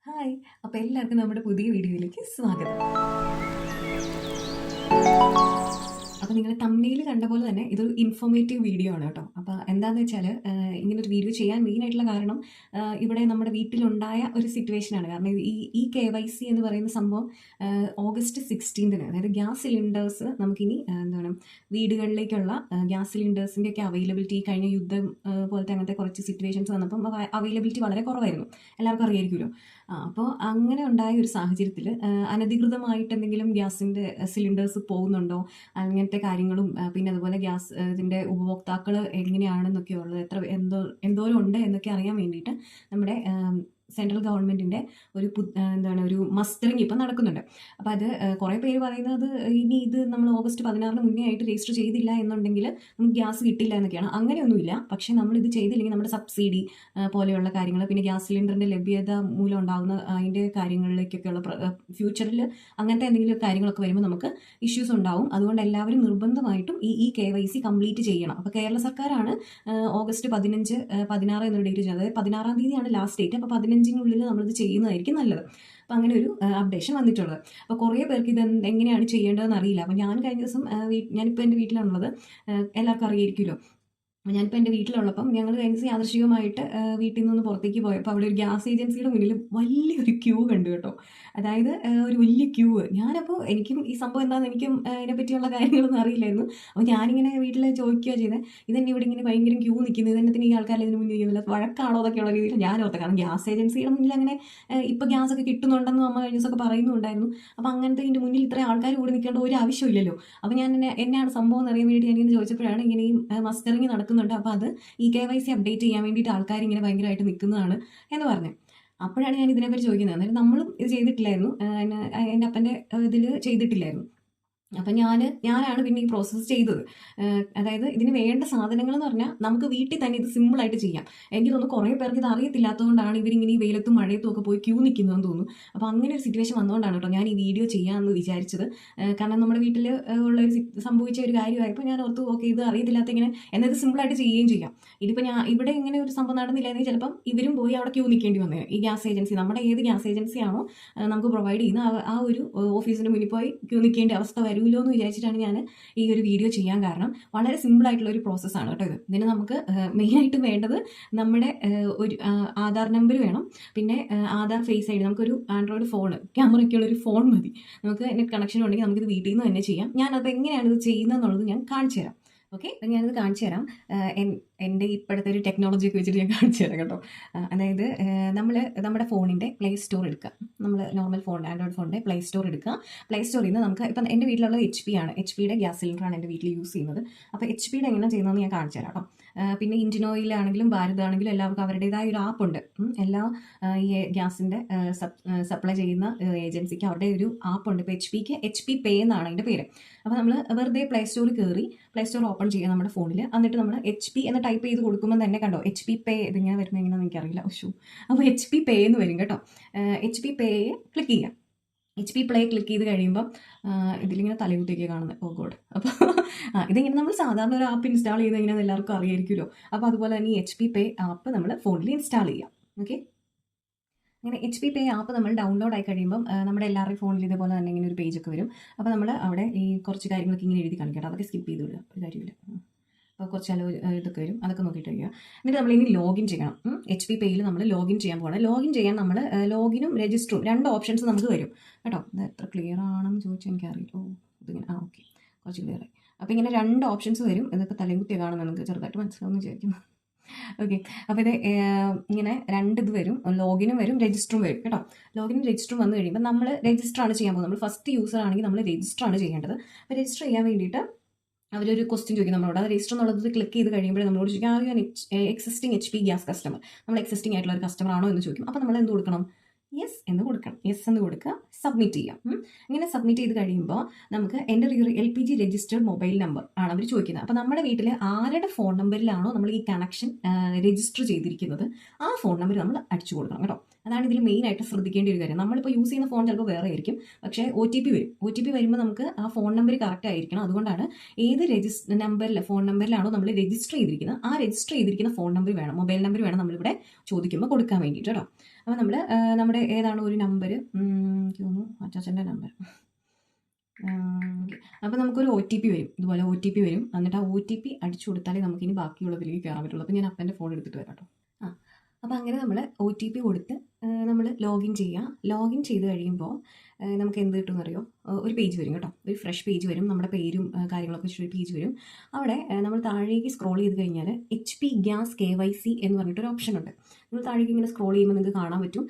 Hi. അപ്പോൾ എല്ലാവർക്കും നമ്മുടെ പുതിയ വീഡിയോയിലേക്ക് സ്വാഗതം. അപ്പോൾ നിങ്ങൾ തംബ്നെയിൽ കണ്ട പോലെ തന്നെ ഇതൊരു ഇൻഫോർമേറ്റീവ് വീഡിയോ ആണ് കേട്ടോ. അപ്പോൾ എന്താണെന്ന് വെച്ചാൽ ഇങ്ങനൊരു വീഡിയോ ചെയ്യാൻ മെയിനായിട്ടുള്ള കാരണം ഇവിടെ നമ്മുടെ വീട്ടിലുണ്ടായ ഒരു സിറ്റുവേഷനാണ്. കാരണം ഈ KYC എന്ന് പറയുന്ന സംഭവം ഓഗസ്റ്റ് 16-ന്, അതായത് ഗ്യാസ് സിലിണ്ടേഴ്സ് നമുക്കിനി എന്താണ് വീടുകളിലേക്കുള്ള ഗ്യാസ് സിലിണ്ടേഴ്സിൻ്റെയൊക്കെ അവൈലബിലിറ്റി കഴിഞ്ഞ യുദ്ധം പോലത്തെ അങ്ങനത്തെ കുറച്ച് സിറ്റുവേഷൻസ് വന്നപ്പം അവൈലബിലിറ്റി വളരെ കുറവായിരുന്നു. എല്ലാവർക്കും അറിയായിരിക്കുമല്ലോ. അപ്പോൾ അങ്ങനെ ഉണ്ടായ ഒരു സാഹചര്യത്തിൽ അനധികൃതമായിട്ട് എന്തെങ്കിലും ഗ്യാസിൻ്റെ സിലിണ്ടേഴ്സ് പോകുന്നുണ്ടോ, അങ്ങനത്തെ കാര്യങ്ങളും പിന്നെ അതുപോലെ ഗ്യാസ് ഇതിൻ്റെ ഉപഭോക്താക്കൾ എങ്ങനെയാണെന്നൊക്കെയുള്ളത് എന്തോരം ഉണ്ട് എന്നൊക്കെ അറിയാൻ വേണ്ടിയിട്ട് നമ്മുടെ സെൻട്രൽ ഗവൺമെൻറ്റിൻ്റെ ഒരു മസ്റ്ററിങ് ഇപ്പം നടക്കുന്നുണ്ട്. അപ്പോൾ അത് കുറേ പേര് പറയുന്നത് ഇനി ഇത് നമ്മൾ ഓഗസ്റ്റ് 16-ന് മുന്നേ ആയിട്ട് രജിസ്റ്റർ ചെയ്തില്ല എന്നുണ്ടെങ്കിൽ നമുക്ക് ഗ്യാസ് കിട്ടില്ല എന്നൊക്കെയാണ്. അങ്ങനെയൊന്നുമില്ല. പക്ഷേ നമ്മളിത് ചെയ്തില്ലെങ്കിൽ നമ്മുടെ സബ്സിഡി പോലെയുള്ള കാര്യങ്ങൾ, പിന്നെ ഗ്യാസ് സിലിണ്ടറിൻ്റെ ലഭ്യത മൂലം ഉണ്ടാകുന്ന അതിൻ്റെ കാര്യങ്ങളിലേക്കൊക്കെയുള്ള ഫ്യൂച്ചറിൽ അങ്ങനത്തെ എന്തെങ്കിലും കാര്യങ്ങളൊക്കെ വരുമ്പോൾ നമുക്ക് ഇഷ്യൂസ് ഉണ്ടാവും. അതുകൊണ്ട് എല്ലാവരും നിർബന്ധമായിട്ടും ഈ KYC കംപ്ലീറ്റ് ചെയ്യണം. അപ്പോൾ കേരള സർക്കാരാണ് ഓഗസ്റ്റ് 15, 16 എന്നൊരു ഡേറ്റ് ചെയ്യുന്നത്. അതായത് 16-ാം തീയതിയാണ് ലാസ്റ്റ് ഡേറ്റ്. അപ്പോൾ 15-നുള്ളിൽ നമ്മളിത് ചെയ്യുന്നതായിരിക്കും നല്ലത്. അപ്പോൾ അങ്ങനെ ഒരു അപ്ഡേഷൻ വന്നിട്ടുള്ളത്. അപ്പോൾ കുറേ പേർക്ക് ഇത് എങ്ങനെയാണ് ചെയ്യേണ്ടതെന്ന് അറിയില്ല. അപ്പോൾ ഞാൻ കഴിഞ്ഞ ദിവസം ഞാനിപ്പോൾ എൻ്റെ വീട്ടിലാണുള്ളത്. എല്ലാവർക്കും അറിയായിരിക്കുമല്ലോ. ഞാനിപ്പോൾ എൻ്റെ വീട്ടിലുള്ളപ്പം ഞങ്ങൾ കഴിഞ്ഞ ദിവസം യാദൃശ്ചികമായിട്ട് വീട്ടിൽ നിന്ന് പുറത്തേക്ക് പോയപ്പോൾ അവിടെ ഒരു ഗ്യാസ് ഏജൻസിയുടെ മുന്നിൽ വലിയൊരു ക്യൂ കണ്ടു കേട്ടോ. അതായത് ഒരു വലിയ ക്യൂ. ഞാനപ്പോൾ എനിക്കും ഈ സംഭവം എന്താണെന്ന് എനിക്കും അതിനെപ്പറ്റിയുള്ള കാര്യങ്ങളൊന്നും അറിയില്ലായിരുന്നു. അപ്പോൾ ഞാനിങ്ങനെ വീട്ടിൽ ചോദിക്കുക ചെയ്തത്, ഇതെന്നെ ഇവിടെ ഇങ്ങനെ ഭയങ്കര ക്യൂ നിൽക്കുന്നത്, ഇതെന്നത്തിന് ഈ ആൾക്കാർ ഇതിന് മുന്നിൽ ചെയ്യുന്നില്ല, വഴക്കാണോ എന്നൊക്കെയുള്ള രീതിയിൽ ഞാൻ ഓർത്തത്. കാരണം ഗ്യാസ് ഏജൻസിയുടെ മുന്നിൽ അങ്ങനെ ഇപ്പോൾ ഗ്യാസൊക്കെ കിട്ടുന്നുണ്ടെന്നും അമ്മ കഴിഞ്ഞ ദിവസമൊക്കെ പറയുന്നുണ്ടായിരുന്നു. അപ്പോൾ അങ്ങനത്തെ ഇതിൻ്റെ മുന്നിൽ ഇത്രയും ആൾക്കാർ കൂടി നിൽക്കേണ്ട ഒരു ആവശ്യമില്ലല്ലോ. അപ്പോൾ ഞാൻ എന്നാണ് സംഭവം എന്നറിയാൻ വേണ്ടിയിട്ട് ഞാനിങ്ങനെ ചോദിച്ചപ്പോഴാണ് ഇങ്ങനെ ഈ മസ്റ്ററിങ് നടക്കുന്നുണ്ട്, അപ്പോൾ അത് ഈ KYC അപ്ഡേറ്റ് ചെയ്യാൻ വേണ്ടിയിട്ട് ആൾക്കാർ ഇങ്ങനെ ഭയങ്കരമായിട്ട് നിൽക്കുന്നതാണ് എന്ന് പറഞ്ഞു. അപ്പോഴാണ് ഞാൻ ഇതിനെപ്പറ്റി ചോദിക്കുന്നത്. അന്നേരം നമ്മളും ഇത് ചെയ്തിട്ടില്ലായിരുന്നു, എൻ്റെ അപ്പൻ്റെ ഇതിൽ ചെയ്തിട്ടില്ലായിരുന്നു. അപ്പം ഞാനാണ് പിന്നെ ഈ പ്രോസസ്സ് ചെയ്തത്. അതായത് ഇതിന് വേണ്ട സാധനങ്ങൾ എന്ന് പറഞ്ഞാൽ നമുക്ക് വീട്ടിൽ തന്നെ ഇത് സിമ്പിളായിട്ട് ചെയ്യാം. എനിക്ക് തോന്നുന്നു കുറേ പേർക്ക് ഇത് അറിയത്തില്ലാത്തതുകൊണ്ടാണ് ഇവരിങ്ങനെ ഈ വെയിലത്തും മഴയത്തും ഒക്കെ പോയി ക്യൂ നിൽക്കുന്നതെന്ന് തോന്നുന്നു. അപ്പോൾ അങ്ങനെ ഒരു സിറ്റുവേഷൻ വന്നുകൊണ്ടാണ് കേട്ടോ ഞാൻ ഈ വീഡിയോ ചെയ്യാമെന്ന് വിചാരിച്ചത്. കാരണം നമ്മുടെ വീട്ടിൽ ഉള്ളൊരു സംഭവിച്ച ഒരു കാര്യമായപ്പോൾ ഞാൻ ഓർത്തു, ഓക്കെ, ഇത് അറിയത്തില്ലാത്ത ഇങ്ങനെ എന്നത് സിമ്പിളായിട്ട് ചെയ്യുകയും ചെയ്യാം. ഇതിപ്പോൾ ഇവിടെ ഇങ്ങനെ ഒരു സംഭവം നടന്നില്ലെങ്കിൽ ചിലപ്പം ഇവരും പോയി അവിടെ ക്യൂ നിൽക്കേണ്ടി വന്നത്. ഈ ഗ്യാസ് ഏജൻസി, നമ്മുടെ ഏത് ഗ്യാസ് ഏജൻസിയാണോ നമുക്ക് പ്രൊവൈഡ് ചെയ്യുന്ന ആ ഒരു ഓഫീസിൻ്റെ മുന്നിൽ പോയി ക്യൂ നിൽക്കേണ്ട അവസ്ഥ വരുമല്ലോ എന്ന് വിചാരിച്ചിട്ടാണ് ഞാൻ ഈ ഒരു വീഡിയോ ചെയ്യാൻ കാരണം. വളരെ സിമ്പിളായിട്ടുള്ള ഒരു പ്രോസസ്സാണ് കേട്ടോ ഇത്. ഇതിന് നമുക്ക് മെയിനായിട്ട് വേണ്ടത് നമ്മുടെ ഒരു ആധാർ നമ്പർ വേണം. പിന്നെ ആധാർ ഫേസ് ID, നമുക്കൊരു ആൻഡ്രോയിഡ് ഫോൺ, ക്യാമറയ്ക്കുള്ളൊരു ഫോൺ മതി. നമുക്ക് നെറ്റ് കണക്ഷൻ ഉണ്ടെങ്കിൽ നമുക്കിത് വീട്ടിൽ നിന്ന് തന്നെ ചെയ്യാം. ഞാനത് എങ്ങനെയാണ് ഇത് ചെയ്യുന്നത് എന്നുള്ളത് ഞാൻ കാണിച്ചു തരാം. ഓക്കെ, അപ്പം ഞാനിത് കാണിച്ചു തരാം. എൻ്റെ ഇപ്പോഴത്തെ ഒരു ടെക്നോളജിയൊക്കെ വെച്ചിട്ട് ഞാൻ കാണിച്ചു തരാം കേട്ടോ. അതായത് നമ്മൾ നമ്മുടെ ഫോണിൻ്റെ പ്ലേ സ്റ്റോർ എടുക്കുക. നമ്മൾ നോർമൽ ഫോൺ, ആൻഡ്രോയിഡ് ഫോണിൻ്റെ പ്ലേ സ്റ്റോർ എടുക്കുക. പ്ലേ സ്റ്റോറിൽ നിന്ന് നമുക്ക് ഇപ്പം എൻ്റെ വീട്ടിലുള്ളത് HP ആണ്. HP-യുടെ ഗ്യാസ് സിലിണ്ടറാണ് എൻ്റെ വീട്ടിൽ യൂസ് ചെയ്യുന്നത്. അപ്പോൾ HP-യുടെ എങ്ങനെ ചെയ്യുന്നതെന്ന് ഞാൻ കാണിച്ചു തരാം കേട്ടോ. പിന്നെ ഇന്ത്യൻ ഓയിലാണെങ്കിലും ഭാരതാണെങ്കിലും എല്ലാവർക്കും അവരുടേതായ ഒരു ആപ്പുണ്ട്. എല്ലാ ഈ ഗ്യാസിൻ്റെ സപ്ലൈ ചെയ്യുന്ന ഏജൻസിക്ക് അവരുടെ ഒരു ആപ്പുണ്ട്. ഇപ്പോൾ HP-ക്ക് HP പേ എന്നാണ് അതിൻ്റെ പേര്. അപ്പോൾ നമ്മൾ വെറുതെ പ്ലേ സ്റ്റോറിൽ കയറി പ്ലേ സ്റ്റോർ ഓപ്പൺ ചെയ്യുക നമ്മുടെ ഫോണിൽ. എന്നിട്ട് നമ്മൾ HP എന്ന് ടൈപ്പ് ചെയ്ത് കൊടുക്കുമ്പോൾ തന്നെ കണ്ടോ HP പേ ഇതിങ്ങനെ വരുന്നത് എങ്ങനെയാണെന്ന് എനിക്കറിയില്ല. അപ്പോൾ HP പേ എന്ന് വരും കേട്ടോ. HP പേ ക്ലിക്ക് ചെയ്യുക. HP പ്ലേ ക്ലിക്ക് ചെയ്ത് കഴിയുമ്പം ഇതിലിങ്ങനെ തലകുത്തിയൊക്കെ കാണുന്നത്. ഓ ഗോഡ്. അപ്പോൾ ഇതിങ്ങനെ നമ്മൾ സാധാരണ ഒരു ആപ്പ് ഇൻസ്റ്റാൾ ചെയ്ത് എങ്ങനെയാണെന്ന് എല്ലാവർക്കും അറിയായിരിക്കുമല്ലോ. അപ്പോൾ അതുപോലെ തന്നെ ഈ HP പേ ആപ്പ് നമ്മൾ ഫോണിൽ ഇൻസ്റ്റാൾ ചെയ്യാം. ഓക്കെ, അങ്ങനെ HP പേ ആപ്പ് നമ്മൾ ഡൗൺലോഡ് ആയി കഴിയുമ്പം നമ്മുടെ എല്ലാവരുടെയും ഫോണിൽ ഇതേപോലെ തന്നെ ഇങ്ങനെ ഒരു പേജൊക്കെ വരും. അപ്പോൾ നമ്മൾ അവിടെ ഈ കുറച്ച് കാര്യങ്ങളൊക്കെ ഇങ്ങനെ എഴുതി കാണിക്കട്ടെ. അതൊക്കെ സ്കിപ്പ് ചെയ്ത് വിടുക, ഒരു കാര്യമില്ല. അപ്പോൾ കുറച്ച് ഇതൊക്കെ വരും, അതൊക്കെ നോക്കിയിട്ട് വയ്ക്കുക. എന്നിട്ട് നമ്മളിനി ലോഗിൻ ചെയ്യണം. HP പേയിൽ നമ്മൾ ലോഗിൻ ചെയ്യാൻ പോകണം. ലോഗിൻ ചെയ്യാൻ നമ്മൾ ലോഗിനും രജിസ്റ്ററും 2 ഓപ്ഷൻസ് നമുക്ക് വരും കേട്ടോ. ഇത് എത്ര ക്ലിയർ ആണെന്ന് ചോദിച്ചാൽ എനിക്കറിയില്ല. ഇതിങ്ങനെ ഓക്കെ, കുറച്ച് ക്ലിയർ ആയി. അപ്പോൾ ഇങ്ങനെ 2 ഓപ്ഷൻസ് വരും. ഇതൊക്കെ തലകുത്തിയ കാണുന്നത് നിങ്ങൾക്ക് ചെറുതായിട്ട് മനസ്സിലാവുമെന്ന് വിചാരിക്കുന്നു. ഓക്കെ, അപ്പോൾ ഇത് ഇങ്ങനെ 2 ഇത് വരും, ലോഗിനും വരും രജിസ്റ്ററും വരും കേട്ടോ. ലോഗിനും രജിസ്റ്ററും വന്നു കഴിയുമ്പോൾ നമ്മൾ രജിസ്റ്ററാണ് ചെയ്യാൻ പോകുന്നത്. നമ്മൾ ഫസ്റ്റ് യൂസർ ആണെങ്കിൽ നമ്മൾ രജിസ്റ്ററാണ് ചെയ്യേണ്ടത്. അപ്പോൾ രജിസ്റ്റർ ചെയ്യാൻ വേണ്ടിയിട്ട് അവരൊരു ക്വസ്റ്റ്യൻ ചോദിക്കും നമ്മളോട്. അത് രജിസ്റ്റർ എന്നുള്ളത് ക്ലിക്ക് ചെയ്ത് കഴിയുമ്പോൾ നമ്മളോട് ചോദിക്കും, are you existing HP gas customer. നമ്മൾ എക്സിസ്റ്റിംഗ് ആയിട്ടുള്ള ഒരു കസ്റ്റമർ ആണോ എന്ന് ചോദിക്കും. അപ്പോൾ നമ്മൾ എന്ത് കൊടുക്കണം? യെസ് എന്ന് കൊടുക്കണം. യെസ് എന്ന് കൊടുക്കുക, സബ്മിറ്റ് ചെയ്യാം. ഇങ്ങനെ സബ്മിറ്റ് ചെയ്ത് കഴിയുമ്പോൾ നമുക്ക് എൻ്റെ ഒരു LPG രജിസ്റ്റേർഡ് മൊബൈൽ നമ്പർ ആണ് അവർ ചോദിക്കുന്നത്. അപ്പോൾ നമ്മുടെ വീട്ടിൽ ആരുടെ ഫോൺ നമ്പറിലാണോ നമ്മൾ ഈ കണക്ഷൻ രജിസ്റ്റർ ചെയ്തിരിക്കുന്നത് ആ ഫോൺ നമ്പർ നമ്മൾ അടിച്ചു കൊടുക്കണം കേട്ടോ. അതാണ് ഇതിൽ മെയിനായിട്ട് ശ്രദ്ധിക്കേണ്ട ഒരു കാര്യം. നമ്മളിപ്പോൾ യൂസ് ചെയ്യുന്ന ഫോൺ ചിലപ്പോൾ വേറെ ആയിരിക്കും, പക്ഷേ OTP വരും. OTP വരുമ്പോൾ നമുക്ക് ആ ഫോൺ നമ്പർ കറക്റ്റ് ആയിരിക്കണം. അതുകൊണ്ടാണ് ഏത് ഫോൺ നമ്പറിലാണോ നമ്മൾ രജിസ്റ്റർ ചെയ്തിരിക്കുന്നത്, ആ രജിസ്റ്റർ ചെയ്തിരിക്കുന്ന ഫോൺ നമ്പർ വേണം, മൊബൈൽ നമ്പർ വേണം നമ്മളിവിടെ ചോദിക്കുമ്പോൾ കൊടുക്കാൻ വേണ്ടിയിട്ട് കേട്ടോ. അപ്പോൾ നമ്മൾ നമ്മുടെ ഏതാണോ ഒരു നമ്പർ, എനിക്ക് തോന്നുന്നു അച്ചാച്ചൻ്റെ നമ്പർ, അപ്പോൾ നമുക്കൊരു OTP വരും, ഇതുപോലെ OTP വരും. എന്നിട്ട് ആ OTP അടിച്ചു കൊടുത്താലേ നമുക്കിനി ബാക്കിയുള്ളതിലേക്ക് കയറാൻ പറ്റുള്ളൂ. അപ്പോൾ ഞാൻ അപ്പൻ്റെ ഫോൺ എടുത്തിട്ട് വരാം കേട്ടോ. അപ്പോൾ അങ്ങനെ നമ്മൾ OTP കൊടുത്ത് നമ്മൾ ലോഗിൻ ചെയ്യുക. ലോഗിൻ ചെയ്ത് കഴിയുമ്പോൾ നമുക്ക് എന്ത് കിട്ടുമെന്ന് അറിയോ? ഒരു പേജ് വരും കേട്ടോ, ഒരു ഫ്രഷ് പേജ് വരും, നമ്മുടെ പേരും കാര്യങ്ങളൊക്കെ വെച്ചിട്ടൊരു പേജ് വരും. അവിടെ നമ്മൾ താഴേക്ക് സ്ക്രോൾ ചെയ്ത് കഴിഞ്ഞാൽ HP ഗ്യാസ് KYC എന്ന് പറഞ്ഞിട്ടൊരു ഓപ്ഷൻ ഉണ്ട്. നിങ്ങൾ താഴേക്ക് ഇങ്ങനെ സ്ക്രോൾ ചെയ്യുമ്പോൾ നിങ്ങൾക്ക് കാണാൻ പറ്റും.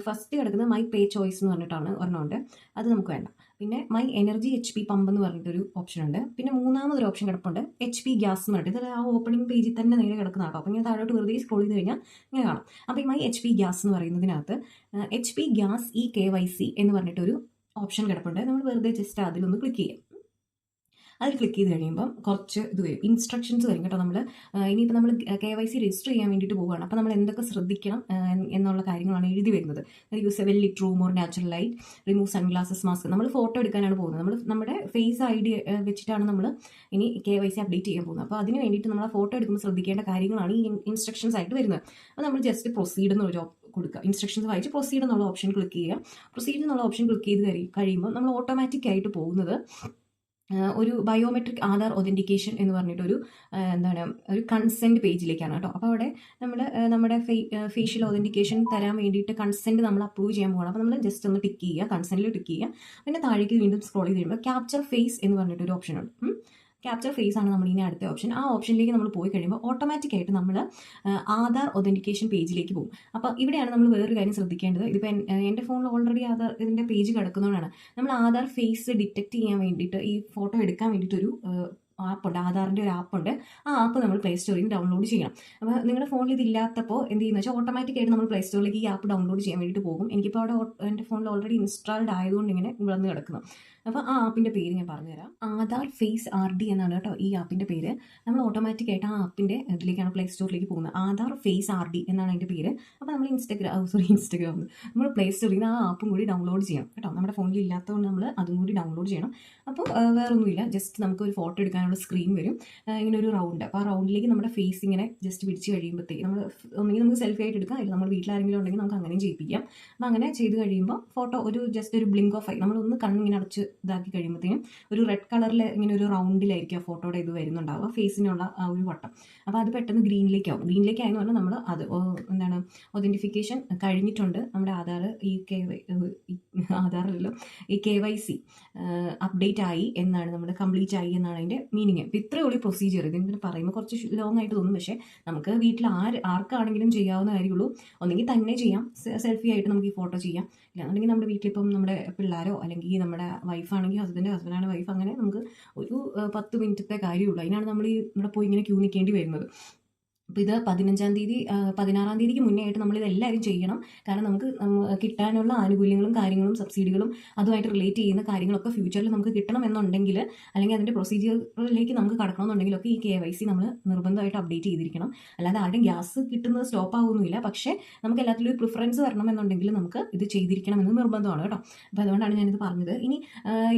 ഫസ്റ്റ് കിടക്കുന്നത് മൈ പേ ചോയ്സ് എന്ന് പറഞ്ഞിട്ടാണ് ഒരെണ്ണമുണ്ട്, അത് നമുക്ക് വേണ്ട. പിന്നെ മൈ എനർജി HP പമ്പ് എന്ന് പറഞ്ഞിട്ടൊരു ഓപ്ഷൻ ഉണ്ട്. പിന്നെ മൂന്നാമതൊരു ഓപ്ഷൻ കിടപ്പുണ്ട് HP ഗ്യാസ് എന്ന് പറഞ്ഞിട്ട്. ഇത് ആ ഓപ്പണിംഗ് പേജിൽ തന്നെ നേരെ കിടക്കുന്ന കേട്ടോ. അപ്പോൾ ഇങ്ങനെ താഴോട്ട് വെറുതെ സ്ക്രോൾ ചെയ്ത് കഴിഞ്ഞാൽ ഇങ്ങനെ കാണാം. അപ്പോൾ ഈ മൈ HP ഗ്യാസ് എന്ന് പറയുന്നതിനകത്ത് HP ഗ്യാസ് KYC എന്ന് പറഞ്ഞിട്ടൊരു ഓപ്ഷൻ കിടപ്പുണ്ട്. നമ്മൾ വെറുതെ ജസ്റ്റ് അതിലൊന്ന് ക്ലിക്ക് ചെയ്യാം. അതിൽ ക്ലിക്ക് ചെയ്ത് കഴിയുമ്പം കുറച്ച് ഇത് വരും, ഇൻസ്ട്രക്ഷൻസ് വരും കേട്ടോ. നമ്മൾ ഇനിയിപ്പോൾ നമ്മൾ KYC രജിസ്റ്റർ ചെയ്യാൻ വേണ്ടിയിട്ട് പോവുകയാണ്. അപ്പോൾ നമ്മൾ എന്തൊക്കെ ശ്രദ്ധിക്കണം എന്നുള്ള കാര്യങ്ങളാണ് എഴുതി വരുന്നത്. Use a well lit room or natural light, remove sunglasses, mask. നമ്മൾ ഫോട്ടോ എടുക്കാനാണ് പോകുന്നത്. നമ്മൾ നമ്മുടെ ഫേസ് ID വെച്ചിട്ടാണ് നമ്മൾ ഇനി KYC അപ്ഡേറ്റ് ചെയ്യാൻ പോകുന്നത്. അപ്പോൾ അതിന് വേണ്ടിയിട്ട് നമ്മൾ ആ ഫോട്ടോ എടുക്കുമ്പോൾ ശ്രദ്ധിക്കേണ്ട കാര്യങ്ങളാണ് ഈ ഇൻസ്ട്രക്ഷൻസ് ആയിട്ട് വരുന്നത്. അപ്പോൾ നമ്മൾ ജസ്റ്റ് പ്രൊസീഡ് എന്നൊരു കൊടുക്കുക, ഇൻസ്ട്രക്ഷൻസ് വായിച്ച് പ്രൊസീഡ് എന്നുള്ള ഓപ്ഷൻ ക്ലിക്ക് ചെയ്യുക. പ്രൊസീഡ് എന്നുള്ള ഓപ്ഷൻ ക്ലിക്ക് ചെയ്ത് കഴിയുമ്പോൾ നമ്മൾ ഓട്ടോമാറ്റിക് ആയിട്ട് പോകുന്നത് ഒരു ബയോമെട്രിക് ആധാർ ഒതൻറ്റിക്കേഷൻ എന്ന് പറഞ്ഞിട്ടൊരു ഒരു കൺസെൻറ്റ് പേജിലേക്കാണ് കേട്ടോ. അപ്പോൾ അവിടെ നമ്മൾ നമ്മുടെ ഫേഷ്യൽ ഒതൻറ്റിക്കേഷൻ തരാൻ വേണ്ടിയിട്ട് കൺസെൻറ്റ് നമ്മൾ അപ്രൂവ് ചെയ്യാൻ പോകണം. അപ്പോൾ നമ്മൾ ജസ്റ്റ് ഒന്ന് ടിക്ക് ചെയ്യുക, കൺസെൻറ്റിൽ ടിക്ക് ചെയ്യുക. പിന്നെ താഴേക്ക് വീണ്ടും സ്ക്രോൾ ചെയ്ത് കഴിയുമ്പോൾ ക്യാപ്ചർ ഫേസ് എന്ന് പറഞ്ഞിട്ടൊരു ഓപ്ഷൻ ഉണ്ട്. ക്യാപ്ചർ ഫേസ് ആണ് നമ്മൾ ഇനി അടുത്ത ഓപ്ഷൻ. ആ ഓപ്ഷനിലേക്ക് നമ്മൾ പോയി കഴിയുമ്പോൾ ഓട്ടോമാറ്റിക്കായിട്ട് നമ്മൾ ആധാർ ഒതൻറ്റിക്കേഷൻ പേജിലേക്ക് പോകും. അപ്പോൾ ഇവിടെയാണ് നമ്മൾ വേറൊരു കാര്യം ശ്രദ്ധിക്കേണ്ടത്. ഇതിപ്പോൾ എൻ്റെ ഫോണിൽ ഓൾറെഡി ആധാർ ഇതിൻ്റെ പേജ് കിടക്കുന്നതുകൊണ്ടാണ്. നമ്മൾ ആധാർ ഫേസ് ഡിറ്റക്ട് ചെയ്യാൻ വേണ്ടിയിട്ട് ഈ ഫോട്ടോ എടുക്കാൻ വേണ്ടിയിട്ടൊരു ആപ്പുണ്ട്, ആധാറിൻ്റെ ഒരു ആപ്പുണ്ട്. ആ ആപ്പ് നമ്മൾ പ്ലേ സ്റ്റോറിൽ നിന്ന് ഡൗൺലോഡ് ചെയ്യണം. അപ്പോൾ നിങ്ങളുടെ ഫോണിൽ ഇതില്ലാത്തപ്പോൾ എന്ത് ചെയ്യുന്നത് വെച്ചാൽ ഓട്ടോമാറ്റിക്കായിട്ട് നമ്മൾ പ്ലേ സ്റ്റോറിലേക്ക് ഈ ആപ്പ് ഡൗൺലോഡ് ചെയ്യാൻ വേണ്ടിയിട്ട് പോകും. എനിക്കിപ്പോൾ അവിടെ എൻ്റെ ഫോണിൽ ഓൾറെഡി ഇൻസ്റ്റാൾഡ് ആയതുകൊണ്ട് ഇങ്ങനെ വന്ന് കിടക്കുന്നു. അപ്പോൾ ആ ആപ്പിൻ്റെ പേര് ഞാൻ പറഞ്ഞുതരാം. ആധാർ ഫേസ് RD എന്നാണ് കേട്ടോ ഈ ആപ്പിൻ്റെ പേര്. നമ്മൾ ഓട്ടോമാറ്റിക്കായിട്ട് ആ ആപ്പിൻ്റെ ഇതിലേക്കാണ് പ്ലേ സ്റ്റോറിലേക്ക് പോകുന്നത്. ആധാർ ഫേസ് RD എന്നാണ് അതിൻ്റെ പേര്. അപ്പോൾ നമ്മൾ ഇൻസ്റ്റഗ്രാം നമ്മൾ പ്ലേ സ്റ്റോറിൽ നിന്ന് ആ ആപ്പും കൂടി ഡൗൺലോഡ് ചെയ്യണം കേട്ടോ. നമ്മുടെ ഫോണിൽ ഇല്ലാത്തതുകൊണ്ട് നമ്മൾ അതും കൂടി ഡൗൺലോഡ് ചെയ്യണം. അപ്പോൾ വേറൊന്നുമില്ല, ജസ്റ്റ് നമുക്കൊരു ഫോട്ടോ എടുക്കാനുള്ള സ്ക്രീൻ വരും, ഇങ്ങനെ ഒരു റൗണ്ട്. അപ്പോൾ ആ റൗണ്ടിലേക്ക് നമ്മുടെ ഫേസ് ഇങ്ങനെ ജസ്റ്റ് പിടിച്ച് കഴിയുമ്പോഴത്തേക്ക് നമ്മൾ ഒന്നെങ്കിൽ നമുക്ക് സെൽഫി ആയിട്ട് എടുക്കാം, അല്ലെങ്കിൽ നമ്മൾ വീട്ടിലാരെങ്കിലും ഉണ്ടെങ്കിൽ നമുക്ക് അങ്ങനെയും ചെയ്യിപ്പിക്കാം. അപ്പോൾ അങ്ങനെ ചെയ്ത് കഴിയുമ്പോൾ ഫോട്ടോ ജസ്റ്റ് ഒരു ബ്ലിങ്ക് ഓഫ് ആയി നമ്മളൊന്ന് കണ്ണിങ്ങനെ അടച്ച് ഇതാക്കി കഴിയുമ്പോഴത്തേക്കും ഒരു റെഡ് കളറിൽ ഇങ്ങനെ ഒരു റൗണ്ടിലായിരിക്കും ആ ഫോട്ടോയുടെ ഇത് വരുന്നുണ്ടാവുക, ഫേസിനുള്ള ആ ഒരു വട്ടം. അപ്പോൾ അത് പെട്ടെന്ന് ഗ്രീനിലേക്കാവും. ഗ്രീനിലേക്കായെന്ന് പറഞ്ഞാൽ നമ്മൾ അത് ഒതൻറ്റിഫിക്കേഷൻ കഴിഞ്ഞിട്ടുണ്ട്, നമ്മുടെ ആധാറിലല്ലോ ഈ KYC അപ്ഡേറ്റ് ആയി എന്നാണ്, നമ്മൾ കംപ്ലീറ്റ് ആയി എന്നാണ് അതിൻ്റെ മീനിങ്. ഇപ്പോൾ ഇത്രയേ ഉള്ളൂ പ്രൊസീജിയർ. ഇതിങ്ങനെ പറയുമ്പോൾ കുറച്ച് ലോങ് ആയിട്ട് തോന്നും, പക്ഷേ നമുക്ക് വീട്ടിൽ ആർക്കാണെങ്കിലും ചെയ്യാവുന്ന കാര്യമുള്ളൂ. ഒന്നെങ്കിൽ തന്നെ ചെയ്യാം, സെൽഫി ആയിട്ട് നമുക്ക് ഈ ഫോട്ടോ ചെയ്യാം. ഇല്ലാന്നുണ്ടെങ്കിൽ നമ്മുടെ വീട്ടിലിപ്പം നമ്മുടെ പിള്ളേരോ അല്ലെങ്കിൽ നമ്മുടെ വൈഫാണെങ്കിൽ ഹസ്ബൻഡാണ് വൈഫ്, അങ്ങനെ നമുക്ക് ഒരു 10 മിനിറ്റത്തെ കാര്യമുള്ളൂ. അതിനാണ് നമ്മൾ ഇവിടെ പോയി ഇങ്ങനെ ക്യൂ നിൽക്കേണ്ടി വരുന്നത്. അപ്പോൾ ഇത് 16-ാം തീയതിക്ക് മുന്നേ ആയിട്ട് നമ്മളിതെല്ലാവരും ചെയ്യണം. കാരണം നമുക്ക് കിട്ടാനുള്ള ആനുകൂല്യങ്ങളും കാര്യങ്ങളും സബ്സിഡികളും അതുമായിട്ട് റിലേറ്റ് ചെയ്യുന്ന കാര്യങ്ങളൊക്കെ ഫ്യൂച്ചറിൽ നമുക്ക് കിട്ടണമെന്നുണ്ടെങ്കിൽ, അല്ലെങ്കിൽ അതിൻ്റെ പ്രൊസീജിയറിലേക്ക് നമുക്ക് കടക്കണമെന്നുണ്ടെങ്കിലൊക്കെ ഈ KYC നമ്മൾ നിർബന്ധമായിട്ട് അപ്ഡേറ്റ് ചെയ്തിരിക്കണം. അല്ലാതെ ആരുടെയും ഗ്യാസ് കിട്ടുന്നത് സ്റ്റോപ്പ് ആവുന്നില്ല. പക്ഷേ നമുക്ക് എല്ലാത്തിലും ഒരു പ്രിഫറൻസ് വരണമെന്നുണ്ടെങ്കിൽ നമുക്ക് ഇത് ചെയ്തിരിക്കണമെന്ന് നിർബന്ധമാണ് കേട്ടോ. അപ്പോൾ അതുകൊണ്ടാണ് ഞാനിത് പറഞ്ഞത്. ഇനി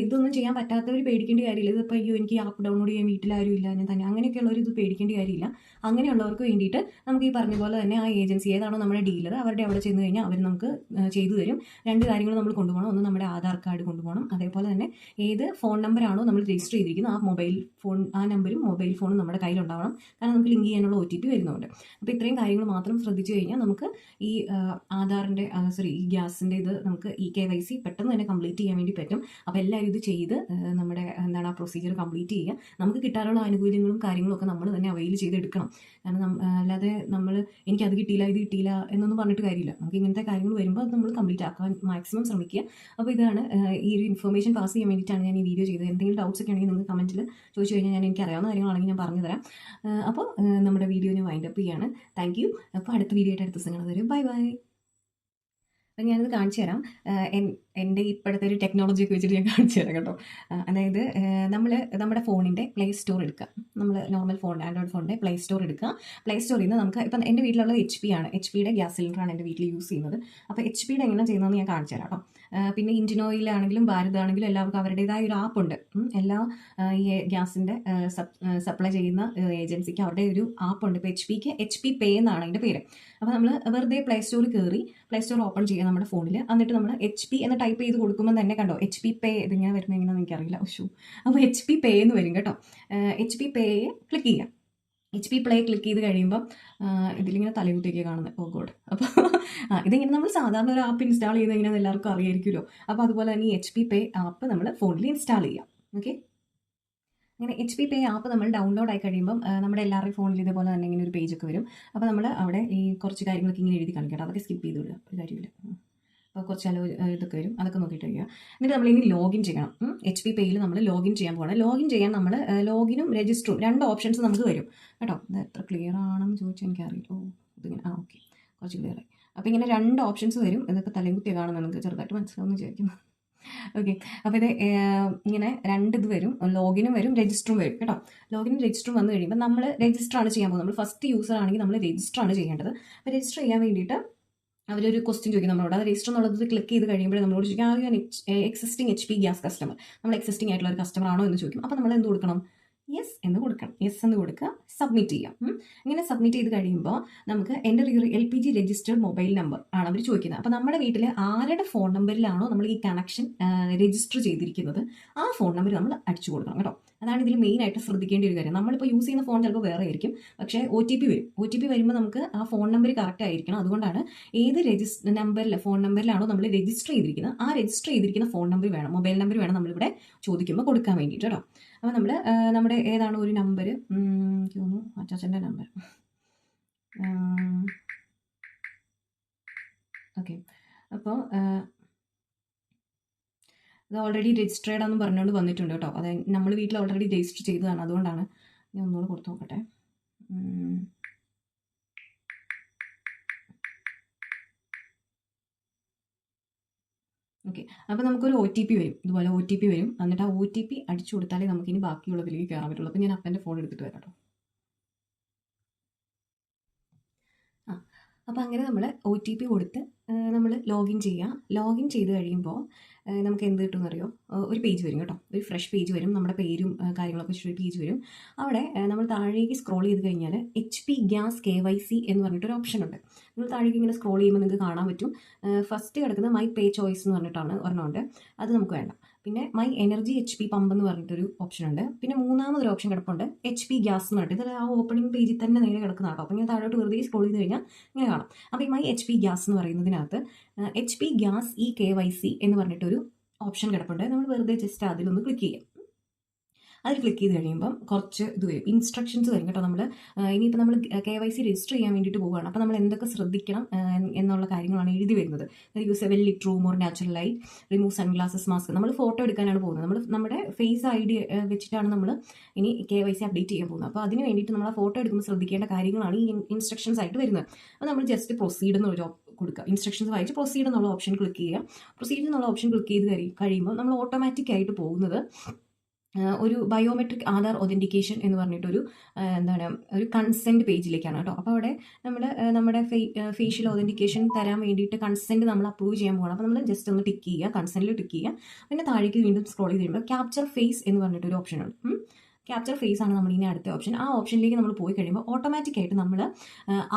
ഇതൊന്നും ചെയ്യാൻ പറ്റാത്തവർ പേടിക്കേണ്ട കാര്യമില്ല. ഇതിപ്പോൾ എനിക്ക് ആപ്പ് ഡൗൺലോഡ് ചെയ്യാൻ വീട്ടിലാരും ഇല്ല, ഞാൻ തന്നെ, അങ്ങനെയൊക്കെയുള്ളവർ ഇത് പേടിക്കേണ്ട കാര്യമില്ല. അങ്ങനെയുള്ളവർക്ക് വേണ്ടിയിട്ട് നമുക്ക് ഈ പറഞ്ഞ പോലെ തന്നെ ആ ഏജൻസി ഏതാണോ നമ്മുടെ ഡീലർ അവരുടെ അവിടെ ചെന്ന് കഴിഞ്ഞാൽ അവർ നമുക്ക് ചെയ്തു തരും. 2 കാര്യങ്ങൾ നമ്മൾ കൊണ്ടുപോകണം. ഒന്ന് നമ്മുടെ ആധാർ കാർഡ് കൊണ്ടുപോകണം, അതേപോലെ തന്നെ ഏത് ഫോൺ നമ്പറാണോ നമ്മൾ രജിസ്റ്റർ ചെയ്തിരിക്കുന്നത് ആ നമ്പറും മൊബൈൽ ഫോണും നമ്മുടെ കയ്യിലുണ്ടാവണം. കാരണം നമുക്ക് ലിങ്ക് ചെയ്യാനുള്ള OTP വരുന്നുണ്ട്. അപ്പോൾ ഇത്രയും കാര്യങ്ങൾ മാത്രം ശ്രദ്ധിച്ചു കഴിഞ്ഞാൽ നമുക്ക് ഈ ആധാറിൻ്റെ ഈ ഗ്യാസിൻ്റെ ഇത് നമുക്ക് ഈ KYC പെട്ടെന്ന് തന്നെ കംപ്ലീറ്റ് ചെയ്യാൻ വേണ്ടി പറ്റും. അപ്പോൾ എല്ലാവരും ഇത് ചെയ്ത് നമ്മുടെ ആ പ്രൊസീജിയർ കംപ്ലീറ്റ് ചെയ്യുക. നമുക്ക് കിട്ടാനുള്ള ആനുകൂല്യങ്ങളും കാര്യങ്ങളും ഒക്കെ നമ്മൾ തന്നെ അവൈൽ ചെയ്തെടുക്കണം. കാരണം അല്ലാതെ നമ്മൾ എനിക്കത് കിട്ടിയില്ല ഇത് കിട്ടിയില്ല എന്നൊന്നും പറഞ്ഞിട്ട് കാര്യമില്ല. നമുക്ക് ഇങ്ങനത്തെ കാര്യങ്ങൾ വരുമ്പോൾ അത് നമ്മൾ കംപ്ലീറ്റ് ആക്കാൻ മാക്സിമം ശ്രമിക്കുക. അപ്പോൾ ഇതാണ് ഈ ഒരു ഇൻഫർമേഷൻ പാസ് ചെയ്യാൻ വേണ്ടിയിട്ടാണ് ഞാൻ ഈ വീഡിയോ ചെയ്തത്. എന്തെങ്കിലും ഡൗട്ട്സ് ഒക്കെ ആണെങ്കിൽ നിങ്ങൾക്ക് കമൻറ്റിൽ ചോദിച്ചു കഴിഞ്ഞാൽ എനിക്ക് അറിയാവുന്ന കാര്യങ്ങളാണെങ്കിൽ ഞാൻ പറഞ്ഞു തരാം. അപ്പോൾ നമ്മുടെ വീഡിയോ ഞാൻ വൈൻഡ് അപ്പ് ചെയ്യാണ്. Thank you. അപ്പോൾ അടുത്ത വീഡിയോ ആയിട്ട് അടുത്ത ദിവസം കാണാൻ തരും. Bye bye. അപ്പം ഞാനിത് കാണിച്ചു തരാം. എൻ്റെ ഇപ്പോഴത്തെ ഒരു ടെക്നോളജിയൊക്കെ വെച്ചിട്ട് ഞാൻ കാണിച്ചു തരാം കേട്ടോ. അതായത് നമ്മൾ നമ്മുടെ ഫോണിൻ്റെ പ്ലേ സ്റ്റോർ എടുക്കുക. നമ്മൾ നോർമൽ ഫോൺ ആൻഡ്രോയിഡ് ഫോണിൻ്റെ പ്ലേ സ്റ്റോർ എടുക്കുക. പ്ലേ സ്റ്റോറിൽ നിന്ന് നമുക്ക് ഇപ്പം എൻ്റെ വീട്ടിലുള്ളത് HP ആണ്. HP-യുടെ ഗ്യാസ് സിലിണ്ടറാണ് എൻ്റെ വീട്ടിൽ യൂസ് ചെയ്യുന്നത്. അപ്പോൾ HP-യുടെ എങ്ങനെ ചെയ്യുന്നതെന്ന് ഞാൻ കാണിച്ചു തരാം കേട്ടോ. പിന്നെ ഇന്ത്യൻ ഓയിലാണെങ്കിലും ഭാരതാണെങ്കിലും എല്ലാവർക്കും അവരുടേതായ ഒരു ആപ്പുണ്ട്. എല്ലാ ഈ ഗ്യാസിൻ്റെ സപ്ലൈ ചെയ്യുന്ന ഏജൻസിക്ക് അവരുടെ ഒരു ആപ്പുണ്ട്. ഇപ്പോൾ HP-ക്ക് HP പേ എന്നാണ് അതിൻ്റെ പേര്. അപ്പോൾ നമ്മൾ വെറുതെ പ്ലേ സ്റ്റോറിൽ കയറി പ്ലേ സ്റ്റോർ ഓപ്പൺ ചെയ്യുക നമ്മുടെ ഫോണിൽ. എന്നിട്ട് നമ്മൾ HP എന്ന് ടൈപ്പ് ചെയ്ത് കൊടുക്കുമ്പോൾ തന്നെ കണ്ടോ HP പേ ഇതിങ്ങനെ വരുമ്പോൾ എങ്ങനെയാണെന്ന് എനിക്കറിയില്ല. അപ്പോൾ HP പേ എന്ന് വരും കേട്ടോ. HP പേ ക്ലിക്ക് ചെയ്യുക. HP പ്ലേ ക്ലിക്ക് ചെയ്ത് കഴിയുമ്പം ഇതിലിങ്ങനെ തലകുത്തിയൊക്കെ കാണുന്നത്. ഓ ഗോഡ്. അപ്പോൾ ഇതിങ്ങനെ നമ്മൾ സാധാരണ ഒരു ആപ്പ് ഇൻസ്റ്റാൾ ചെയ്ത് എങ്ങനെയാണെന്ന് എല്ലാവർക്കും അറിയായിരിക്കുമല്ലോ. അപ്പോൾ അതുപോലെ തന്നെ ഈ HP പേ ആപ്പ് നമ്മൾ ഫോണിൽ ഇൻസ്റ്റാൾ ചെയ്യാം. ഓക്കെ, അങ്ങനെ HP പേ ആപ്പ് നമ്മൾ ഡൗൺലോഡ് ആയി കഴിയുമ്പം നമ്മുടെ എല്ലാവരുടെയും ഫോണിൽ ഇതേപോലെ തന്നെ ഇങ്ങനെ ഒരു പേജൊക്കെ വരും. അപ്പോൾ നമ്മൾ അവിടെ ഈ കുറച്ച് കാര്യങ്ങളൊക്കെ ഇങ്ങനെ എഴുതി കാണിക്കട്ടെ. അതൊക്കെ സ്കിപ്പ് ചെയ്ത് വിടുക, ഒരു കാര്യമില്ല. അപ്പോൾ കുറച്ച് ഇതൊക്കെ വരും, അതൊക്കെ നോക്കിയിട്ട് വയ്ക്കുക. എന്നിട്ട് നമ്മളിനി ലോഗിൻ ചെയ്യണം. HP പേയിൽ നമ്മൾ ലോഗിൻ ചെയ്യാൻ പോകണം. ലോഗിൻ ചെയ്യാൻ നമ്മൾ ലോഗിനും രജിസ്റ്ററും 2 ഓപ്ഷൻസ് നമുക്ക് വരും കേട്ടോ. ഇത് എത്ര ക്ലിയർ ആണെന്ന് ചോദിച്ചാൽ എനിക്കറിയില്ല. ഇതിങ്ങനെ ഓക്കെ, കുറച്ച് ക്ലിയർ ആയി. അപ്പോൾ ഇങ്ങനെ 2 ഓപ്ഷൻസ് വരും. ഇതൊക്കെ തലകുത്തിയ കാണുന്നത് നിങ്ങൾക്ക് ചെറുതായിട്ട് മനസ്സിലാവുമെന്ന് വിചാരിക്കുന്നു. ഓക്കെ, അപ്പോൾ ഇത് ഇങ്ങനെ 2 ഇത് വരും, ലോഗിനും വരും രജിസ്റ്ററും വരും കേട്ടോ. ലോഗിനും രജിസ്റ്ററും വന്നു കഴിയുമ്പോൾ നമ്മൾ രജിസ്റ്റർ ആണ് ചെയ്യാൻ പോകുന്നത്. നമ്മൾ ഫസ്റ്റ് യൂസർ ആണെങ്കിൽ നമ്മൾ രജിസ്റ്റർ ആണ് ചെയ്യേണ്ടത്. അപ്പോൾ രജിസ്റ്റർ ചെയ്യാൻ വേണ്ടിയിട്ട് അവരൊരു ക്വസ്റ്റ്യൻ ചോദിക്കും നമ്മളോട്. അത് രജിസ്റ്റർ എന്നുള്ളത് ക്ലിക്ക് ചെയ്ത് കഴിയുമ്പോൾ നമ്മളോട് ചോദിക്കും, are you an existing HP gas customer. നമ്മൾ എക്സിസ്റ്റിംഗ് ആയിട്ടുള്ള ഒരു കസ്റ്റമർ ആണോ എന്ന് ചോദിക്കും. അപ്പോൾ നമ്മൾ എന്ത് കൊടുക്കണം? യെസ് എന്ന് കൊടുക്കണം. യെസ് എന്ന് കൊടുക്കുക, സബ്മിറ്റ് ചെയ്യാം. ഇങ്ങനെ സബ്മിറ്റ് ചെയ്ത് കഴിയുമ്പോൾ നമുക്ക് എൻ്റെ ഒരു LPG രജിസ്റ്റേർഡ് മൊബൈൽ നമ്പർ ആണ് അവർ ചോദിക്കുന്നത്. അപ്പോൾ നമ്മുടെ വീട്ടിൽ ആരുടെ ഫോൺ നമ്പറിലാണോ നമ്മൾ ഈ കണക്ഷൻ രജിസ്റ്റർ ചെയ്തിരിക്കുന്നത് ആ ഫോൺ നമ്പർ നമ്മൾ അടിച്ചു കൊടുക്കണം കേട്ടോ. അതാണ് ഇതിൽ മെയിനായിട്ട് ശ്രദ്ധിക്കേണ്ട ഒരു കാര്യം. നമ്മളിപ്പോൾ യൂസ് ചെയ്യുന്ന ഫോൺ ചിലപ്പോൾ വേറെ ആയിരിക്കും, പക്ഷേ OTP വരും. OTP വരുമ്പോൾ നമുക്ക് ആ ഫോൺ നമ്പർ കറക്റ്റ് ആയിരിക്കണം. അതുകൊണ്ടാണ് ഏത് ഫോൺ നമ്പറിലാണോ നമ്മൾ രജിസ്റ്റർ ചെയ്തിരിക്കുന്നത് ആ രജിസ്റ്റർ ചെയ്തിരിക്കുന്ന ഫോൺ നമ്പർ വേണം, മൊബൈൽ നമ്പർ വേണം നമ്മളിവിടെ ചോദിക്കുമ്പോൾ കൊടുക്കാൻ വേണ്ടിയിട്ട് കേട്ടോ. അപ്പോൾ നമ്മൾ നമ്മുടെ ഏതാണ് ഒരു നമ്പർ, എനിക്ക് തോന്നുന്നു അച്ചാച്ചൻ്റെ നമ്പർ. ഓക്കെ, അപ്പോൾ അത് ഓൾറെഡി രജിസ്റ്റേർഡ് ആണെന്ന് പറഞ്ഞുകൊണ്ട് വന്നിട്ടുണ്ട് കേട്ടോ. അതായത് നമ്മൾ വീട്ടിൽ ഓൾറെഡി രജിസ്റ്റർ ചെയ്തതാണ്, അതുകൊണ്ടാണ്. ഞാൻ ഒന്നുകൂടെ കൊടുത്തു നോക്കട്ടെ. ഓക്കെ, അപ്പോൾ നമുക്കൊരു OTP വരും. ഇതുപോലെ OTP വരും. എന്നിട്ട് ആ OTP അടിച്ചു കൊടുത്താലേ നമുക്കിനി ബാക്കിയുള്ളതിലേക്ക് കയറാൻ പറ്റുള്ളൂ. അപ്പോൾ ഞാൻ അപ്പൻ്റെ ഫോൺ എടുത്തിട്ട് വരാം കേട്ടോ. അപ്പോൾ അങ്ങനെ നമ്മൾ OTP കൊടുത്ത് നമ്മൾ ലോഗിൻ ചെയ്യുക. ലോഗിൻ ചെയ്ത് കഴിയുമ്പോൾ നമുക്ക് എന്ത് കിട്ടുമെന്ന് അറിയോ? ഒരു പേജ് വരും കേട്ടോ. ഒരു ഫ്രഷ് പേജ് വരും. നമ്മുടെ പേരും കാര്യങ്ങളൊക്കെ വെച്ചിട്ടൊരു പേജ് വരും. അവിടെ നമ്മൾ താഴേക്ക് സ്ക്രോൾ ചെയ്ത് കഴിഞ്ഞാൽ HP ഗ്യാസ് KYC എന്ന് പറഞ്ഞിട്ടൊരു ഓപ്ഷൻ ഉണ്ട്. നിങ്ങൾ താഴേക്ക് ഇങ്ങനെ സ്ക്രോൾ ചെയ്യുമ്പോൾ നിങ്ങൾക്ക് കാണാൻ പറ്റും. ഫസ്റ്റ് കിടക്കുന്ന മൈ പേ ചോയ്സ് എന്ന് പറഞ്ഞിട്ടാണ് ഒരെണ്ണമുണ്ട്. അത് നമുക്ക് വേണ്ട. പിന്നെ മൈ എനർജി HP പമ്പ് എന്ന് പറഞ്ഞിട്ടൊരു ഓപ്ഷൻ ഉണ്ട്. പിന്നെ മൂന്നാമതൊരു ഓപ്ഷൻ കിടപ്പുണ്ട് HP ഗ്യാസ് എന്ന് പറഞ്ഞിട്ട്. ഇത് ആ ഓപ്പണിംഗ് പേജിൽ തന്നെ നേരെ കിടക്കുന്ന കേട്ടോ. അപ്പോൾ ഞാൻ താഴോട്ട് വെറുതെ സ്ക്രോൾ ചെയ്ത് കഴിഞ്ഞാൽ ഇങ്ങനെ കാണാം. അപ്പോൾ ഈ മൈ HP ഗ്യാസ് എന്ന് പറയുന്നതിനകത്ത് HP ഗ്യാസ് KYC എന്ന് പറഞ്ഞിട്ടൊരു ഓപ്ഷൻ കിടപ്പുണ്ട്. നമ്മൾ വെറുതെ ജസ്റ്റ് അതിലൊന്ന് ക്ലിക്ക് ചെയ്യാം. അതിൽ ക്ലിക്ക് ചെയ്ത് കഴിയുമ്പം കുറച്ച് ഇത് വരും, ഇൻസ്ട്രക്ഷൻസ് വരും കേട്ടോ. നമ്മൾ ഇനിയിപ്പോൾ നമ്മൾ KYC രജിസ്റ്റർ ചെയ്യാൻ വേണ്ടിയിട്ട് പോവുകയാണ്. അപ്പോൾ നമ്മൾ എന്തൊക്കെ ശ്രദ്ധിക്കണം എന്നുള്ള കാര്യങ്ങളാണ് എഴുതി വരുന്നത്. Use a well lit room or natural light, remove sunglasses, mask. നമ്മൾ ഫോട്ടോ എടുക്കാനാണ് പോകുന്നത്. നമ്മൾ നമ്മുടെ ഫേസ് ID വെച്ചിട്ടാണ് നമ്മൾ ഇനി KYC അപ്ഡേറ്റ് ചെയ്യാൻ പോകുന്നത്. അപ്പോൾ അതിന് വേണ്ടിയിട്ട് നമ്മൾ ആ ഫോട്ടോ എടുക്കുമ്പോൾ ശ്രദ്ധിക്കേണ്ട കാര്യങ്ങളാണ് ഈ ഇൻസ്ട്രക്ഷൻസ് ആയിട്ട് വരുന്നത്. അപ്പോൾ നമ്മൾ ജസ്റ്റ് പ്രൊസീഡ് എന്നൊരു കൊടുക്കുക. ഇൻസ്ട്രക്ഷൻസ് വായിച്ച് പ്രൊസീഡ് എന്നുള്ള ഓപ്ഷൻ ക്ലിക്ക് ചെയ്യുക. പ്രൊസീഡ് എന്നുള്ള ഓപ്ഷൻ ക്ലിക്ക് ചെയ്ത് കഴിയുമ്പോൾ നമ്മൾ ഓട്ടോമാറ്റിക് ആയിട്ട് പോകുന്നത് ഒരു ബയോമെട്രിക് ആധാർ ഒതൻറ്റിക്കേഷൻ എന്ന് പറഞ്ഞിട്ടൊരു ഒരു കൺസെൻറ്റ് പേജിലേക്കാണ് കേട്ടോ. അപ്പോൾ അവിടെ നമ്മുടെ ഫേഷ്യൽ ഒതൻറ്റിക്കേഷൻ തരാൻ വേണ്ടിയിട്ട് കൺസെൻറ്റ് നമ്മൾ അപ്രൂവ് ചെയ്യാൻ പോകണം. അപ്പോൾ നമ്മൾ ജസ്റ്റ് ഒന്ന് ടിക്ക് ചെയ്യുക, കൺസെൻറ്റിൽ ടിക്ക് ചെയ്യുക. പിന്നെ താഴേക്ക് വീണ്ടും സ്ക്രോൾ ചെയ്ത് കഴിയുമ്പോൾ ക്യാപ്ചർ ഫേസ് എന്ന് പറഞ്ഞിട്ടൊരു ഓപ്ഷൻ ഉണ്ട്. ക്യാപ്ചർ ഫേസ് ആണ് നമ്മൾ ഇനി അടുത്ത ഓപ്ഷൻ. ആ ഓപ്ഷനിലേക്ക് നമ്മൾ പോയി കഴിയുമ്പോൾ ഓട്ടോമാറ്റിക്കായിട്ട് നമ്മൾ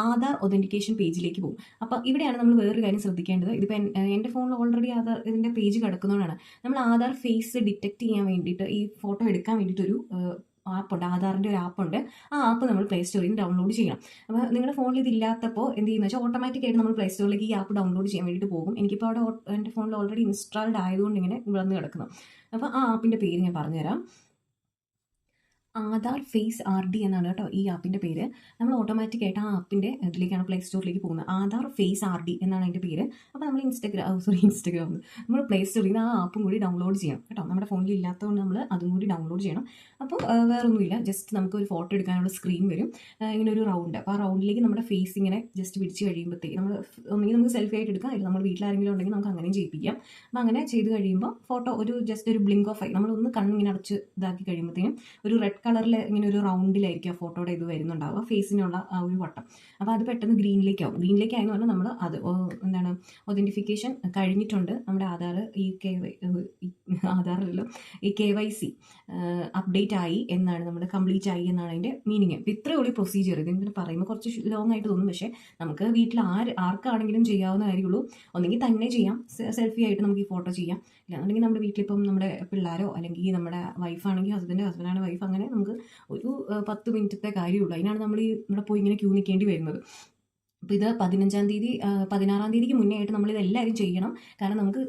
ആധാർ ഒതൻറ്റിക്കേഷൻ പേജിലേക്ക് പോകും. അപ്പോൾ ഇവിടെയാണ് നമ്മൾ വേറൊരു കാര്യം ശ്രദ്ധിക്കേണ്ടത്. ഇതിപ്പോൾ എൻ്റെ ഫോണിൽ ഓൾറെഡി ആധാർ ഇതിൻ്റെ പേജ് കിടക്കുന്നതുകൊണ്ടാണ്. നമ്മൾ ആധാർ ഫേസ് ഡിറ്റക്ട് ചെയ്യാൻ വേണ്ടിയിട്ട് ഈ ഫോട്ടോ എടുക്കാൻ വേണ്ടിയിട്ടൊരു ആപ്പുണ്ട്, ആധാറിൻ്റെ ഒരു ആപ്പുണ്ട്. ആ ആപ്പ് നമ്മൾ പ്ലേ സ്റ്റോറിൽ നിന്ന് ഡൗൺലോഡ് ചെയ്യണം. അപ്പോൾ നിങ്ങളുടെ ഫോണിൽ ഇതില്ലാത്തപ്പോൾ എന്ത് ചെയ്യുന്നത് വെച്ചാൽ ഓട്ടോമാറ്റിക്കായിട്ട് നമ്മൾ പ്ലേ സ്റ്റോറിലേക്ക് ഈ ആപ്പ് ഡൗൺലോഡ് ചെയ്യാൻ വേണ്ടിയിട്ട് പോകും. എനിക്കിപ്പോൾ അവിടെ എൻ്റെ ഫോണിൽ ഓൾറെഡി ഇൻസ്റ്റാൾഡ് ആയതുകൊണ്ട് ഇങ്ങനെ വന്ന് കിടക്കുന്നു. അപ്പോൾ ആ ആപ്പിൻ്റെ പേര് ഞാൻ പറഞ്ഞുതരാം. ആധാർ ഫേസ് RD എന്നാണ് കേട്ടോ ഈ ആപ്പിൻ്റെ പേര്. നമ്മൾ ഓട്ടോമാറ്റിക്കായിട്ട് ആ ആപ്പിൻ്റെ ഇതിലേക്കാണ് പ്ലേ സ്റ്റോറിലേക്ക് പോകുന്നത്. ആധാർ ഫേസ് RD എന്നാണ് അതിൻ്റെ പേര്. അപ്പോൾ നമ്മൾ ഇൻസ്റ്റഗ്രാം നമ്മൾ പ്ലേ സ്റ്റോറിൽ നിന്ന് ആ ആപ്പും കൂടി ഡൗൺലോഡ് ചെയ്യണം കേട്ടോ. നമ്മുടെ ഫോണിൽ ഇല്ലാത്തതുകൊണ്ട് നമ്മൾ അതും കൂടി ഡൗൺലോഡ് ചെയ്യണം. അപ്പോൾ വേറൊന്നുമില്ല, ജസ്റ്റ് നമുക്കൊരു ഫോട്ടോ എടുക്കാനുള്ള സ്ക്രീൻ വരും, ഇങ്ങനെ ഒരു റൗണ്ട്. അപ്പോൾ ആ റൗണ്ടിലേക്ക് നമ്മുടെ ഫേസ് ഇങ്ങനെ ജസ്റ്റ് പിടിച്ച് കഴിയുമ്പോഴത്തേക്ക് നമ്മൾ ഒന്നെങ്കിൽ നമുക്ക് സെൽഫി ആയിട്ട് എടുക്കാം, അല്ലെങ്കിൽ നമ്മുടെ വീട്ടിലാരെങ്കിലും ഉണ്ടെങ്കിൽ നമുക്ക് അങ്ങനെയും ചെയ്യിപ്പിക്കാം. അപ്പോൾ അങ്ങനെ ചെയ്ത് കഴിയുമ്പോൾ ഫോട്ടോ ജസ്റ്റ് ഒരു ബ്ലിങ്ക് ഓഫ് ആയി നമ്മളൊന്ന് കണ്ണിങ്ങനെ അടച്ച് ഇതാക്കി കഴിയുമ്പോഴത്തേക്കും ഒരു റെഡ് കളറിൽ ഇങ്ങനെ ഒരു റൗണ്ടിലായിരിക്കും ആ ഫോട്ടോയുടെ ഇത് വരുന്നുണ്ടാവുക, ഫേസിനുള്ള ആ ഒരു വട്ടം. അപ്പോൾ അത് പെട്ടെന്ന് ഗ്രീനിലേക്കാവും. ഗ്രീനിലേക്കായെന്ന് പറഞ്ഞാൽ നമ്മൾ അത് എന്താണ് ഒതൻറ്റിഫിക്കേഷൻ കഴിഞ്ഞിട്ടുണ്ട്, നമ്മുടെ ആധാറിലല്ലോ ഈ KYC അപ്ഡേറ്റ് ആയി എന്നാണ്, നമ്മുടെ കംപ്ലീറ്റ് ആയി എന്നാണ് അതിൻ്റെ മീനിങ്. അപ്പോൾ ഇത്രയേ ഉള്ളൂ പ്രൊസീജിയർ. ഇതിങ്ങനെ പറയുമ്പോൾ കുറച്ച് ലോങ് ആയിട്ട് തോന്നും, പക്ഷേ നമുക്ക് വീട്ടിൽ ആർക്കാണെങ്കിലും ചെയ്യാവുന്ന കാര്യമുള്ളൂ. ഒന്നെങ്കിൽ തന്നെ ചെയ്യാം, സെൽഫി ആയിട്ട് നമുക്ക് ഈ ഫോട്ടോ ചെയ്യാം, ഇല്ലാന്നുണ്ടെങ്കിൽ നമ്മുടെ വീട്ടിലിപ്പം നമ്മുടെ പിള്ളേരോ അല്ലെങ്കിൽ നമ്മുടെ വൈഫാണെങ്കിൽ ഹസ്ബൻഡാണ് വൈഫ്, അങ്ങനെ നമുക്ക് ഒരു 10 മിനിറ്റത്തെ കാര്യമുള്ളൂ. അതിനാണ് നമ്മൾ ഇവിടെ പോയി ഇങ്ങനെ ക്യൂ നിൽക്കേണ്ടി വരുന്നത്. അപ്പോൾ ഇത് 15-ാം തീയതി 16-ാം തീയതിക്ക് മുന്നേ ആയിട്ട് നമ്മളിത് എല്ലാവരും ചെയ്യണം. കാരണം നമുക്ക്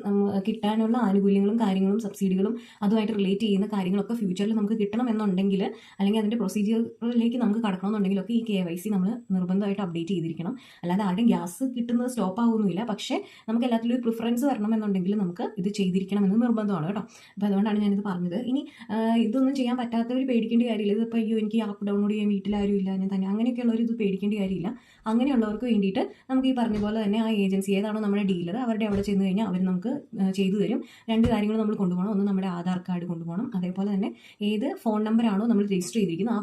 കിട്ടാനുള്ള ആനുകൂല്യങ്ങളും കാര്യങ്ങളും സബ്സിഡികളും അതുമായിട്ട് റിലേറ്റ് ചെയ്യുന്ന കാര്യങ്ങളൊക്കെ ഫ്യൂച്ചറിൽ നമുക്ക് കിട്ടണം എന്നുണ്ടെങ്കിൽ, അല്ലെങ്കിൽ അതിൻ്റെ പ്രൊസീജിയറിലേക്ക് നമുക്ക് കടക്കണമെന്നുണ്ടെങ്കിലൊക്കെ ഈ KYC നമ്മൾ നിർബന്ധമായിട്ട് അപ്ഡേറ്റ് ചെയ്തിരിക്കണം. അല്ലാതെ ആരുടെയും ഗ്യാസ് കിട്ടുന്നത് സ്റ്റോപ്പ് ആവുന്നില്ല. പക്ഷേ നമുക്ക് എല്ലാത്തിലും ഒരു പ്രിഫറൻസ് വരണം എന്നുണ്ടെങ്കിൽ നമുക്ക് ഇത് ചെയ്തിരിക്കണം എന്ന് നിർബന്ധമാണ് കേട്ടോ. അപ്പോൾ അതുകൊണ്ടാണ് ഞാനിത് പറഞ്ഞത്. ഇനി ഇതൊന്നും ചെയ്യാൻ പറ്റാത്തവർ പേടിക്കേണ്ട കാര്യമില്ല. ഇതിപ്പോൾ അയ്യോ എനിക്ക് ആപ്പ് ഡൗൺലോഡ് ചെയ്യാൻ വീട്ടിലാരും ഇല്ല, ഞാൻ തന്നെ അങ്ങനെയൊക്കെയുള്ളവർ ഇത് പേടിക്കേണ്ട കാര്യമില്ല. അങ്ങനെയുള്ളവർക്ക് വേണ്ടിയിട്ട് നമുക്ക് ഈ പറഞ്ഞ പോലെ തന്നെ ആ ഏജൻസി ഏതാണോ നമ്മുടെ ഡീലർ അവരുടെ അവിടെ ചെന്ന് കഴിഞ്ഞാൽ അവർ നമുക്ക് ചെയ്തു തരും. 2 കാര്യങ്ങൾ നമ്മൾ കൊണ്ടുപോകണം. ഒന്ന് നമ്മുടെ ആധാർ കാർഡ് കൊണ്ടുപോകണം, അതേപോലെ തന്നെ ഏത് ഫോൺ നമ്പറാണോ നമ്മൾ രജിസ്റ്റർ ചെയ്തിരിക്കുന്നത്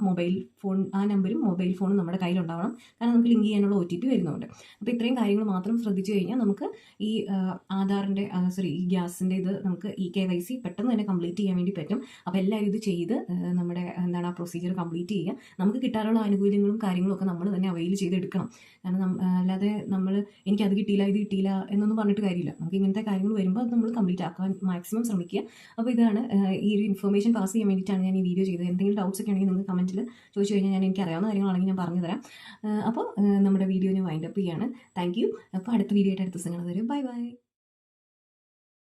ആ നമ്പറും മൊബൈൽ ഫോണും നമ്മുടെ കയ്യിലുണ്ടാവണം. കാരണം നമുക്ക് ലിങ്ക് ചെയ്യാനുള്ള OTP വരുന്നുണ്ട്. അപ്പോൾ ഇത്രയും കാര്യങ്ങൾ മാത്രം ശ്രദ്ധിച്ചു കഴിഞ്ഞാൽ നമുക്ക് ഈ ആധാറിൻ്റെ ഈ ഗ്യാസിൻ്റെ ഇത് നമുക്ക് ഈ KYC പെട്ടെന്ന് തന്നെ കംപ്ലീറ്റ് ചെയ്യാൻ വേണ്ടി പറ്റും. അപ്പോൾ എല്ലാവരും ഇത് ചെയ്ത് നമ്മുടെ ആ പ്രൊസീജിയർ കംപ്ലീറ്റ് ചെയ്യുക. നമുക്ക് കിട്ടാനുള്ള ആനുകൂല്യങ്ങളും കാര്യങ്ങളും ഒക്കെ നമ്മൾ തന്നെ അവൈൽ ചെയ്തെടുക്കണം. കാരണം അല്ലാതെ എനിക്കത് കിട്ടിയില്ല ഇത് കിട്ടിയില്ല എന്നൊന്നും പറഞ്ഞിട്ട് കാര്യമില്ല. നമുക്ക് ഇങ്ങനത്തെ കാര്യങ്ങൾ വരുമ്പോൾ അത് നമ്മൾ കംപ്ലീറ്റ് ആക്കാൻ മാക്സിമം ശ്രമിക്കുക. അപ്പോൾ ഇതാണ് ഈ ഒരു ഇൻഫർമേഷൻ പാസ് ചെയ്യാൻ വേണ്ടിയിട്ടാണ് ഞാൻ ഈ വീഡിയോ ചെയ്തത്. എന്തെങ്കിലും ഡൗട്ട്സ് ഒക്കെ ആണെങ്കിൽ നിങ്ങൾക്ക് കമൻറ്റിൽ ചോദിച്ചു കഴിഞ്ഞാൽ എനിക്ക് അറിയാവുന്ന കാര്യങ്ങളാണെങ്കിൽ ഞാൻ പറഞ്ഞു തരാം. അപ്പോൾ നമ്മുടെ വീഡിയോ ഞാൻ വൈൻഡ് അപ്പ് ചെയ്യാണ്. Thank you. അപ്പോൾ അടുത്ത വീഡിയോ ആയിട്ട് അടുത്ത ദിവസം കാണുന്നത്. Bye bye.